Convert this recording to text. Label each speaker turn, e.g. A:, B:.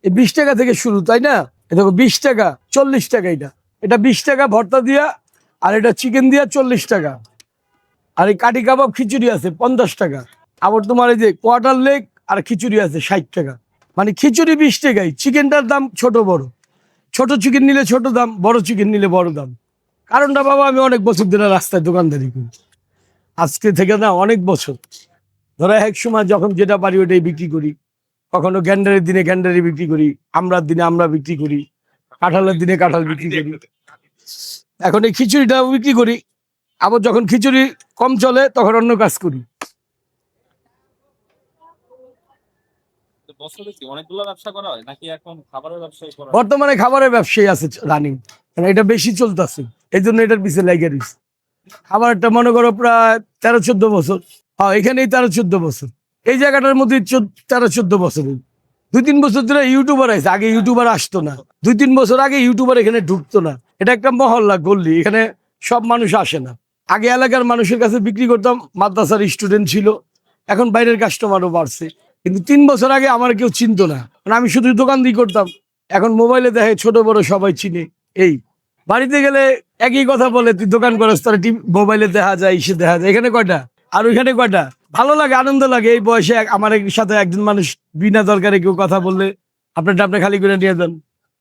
A: এই 20 টাকা থেকে শুরু, তাই না? এ দেখো 20 টাকা, 40 টাকা, এটা 20 টাকা ভর্তা দিয়া, আর এটা চিকেন দিয়া 40 টাকা। আর এই কাঠি কাবাব খিচুড়ি আছে 50 টাকা। আবার তোমার এই যে কোয়ার্টার লেগ আর খিচুড়ি আছে 60 টাকা। মানে খিচুড়ি 20 টাকাই, চিকেনটার দাম ছোট বড়। ছোট চিকেন নিলে ছোট দাম, বড় চিকেন নিলে বড় দাম। কারণটা বাবা, আমি অনেক বছর ধরে রাস্তায় দোকানদারি করি, আজকে থেকে না অনেক বছর ধরো। এক সময় যখন যেটা পারি ওটাই বিক্রি করি। কখনো গ্যান্ডারের দিনে গ্যান্ডারি বিক্রি করি, আমরার দিনে আমরা বিক্রি করি, কাঁঠালের দিনে কাঁঠাল বিক্রি করি। এখন এই খিচুড়িটাও বিক্রি করি। আবার যখন খিচুড়ি কম চলে তখন অন্য কাজ করি। বর্তমানে খাবারের ব্যবসায়ী আছে রানিং, এটা বেশি চলতেছে, এই জন্য এটার পিছিয়ে লেগে রয়েছে। খাবারটা মনে করো প্রায় 13-14 বছর। হ্যাঁ, এখানেই 13-14 বছর, এই জায়গাটার মধ্যে 13-14 বছর। 2-3 বছর ধরে ইউটিউবার আছে, আগে ইউটিউবার আসতো না। 2-3 বছর আগে ইউটিউবার এখানে ঢুকতো না। এটা একটা মহল্লা গল্লি, এখানে সব মানুষ আসে না। আগে এলাকার মানুষের কাছে বিক্রি করতাম, মাদ্রাসার স্টুডেন্ট ছিল, এখন বাইরের কাস্টমারও বাড়ছে। কিন্তু 3 বছর আগে আমার কেউ চিনতো না, মানে আমি শুধু দোকান দিয়ে করতাম। এখন মোবাইলে দেখে ছোট বড় সবাই চিনে। এই বাড়িতে গেলে একই কথা বলে, তুই দোকান করিস, তোর মোবাইলে দেখা যায়, ইসে দেখা যায়, এখানে কয়টা আর ওইখানে কয়টা। ভালো লাগে, আনন্দ লাগে। এই বয়সে আমার সাথে একজন মানুষ বিনা দরকারে কেউ কথা বললে আপনারটা আপনি খালি করে নিয়ে যান।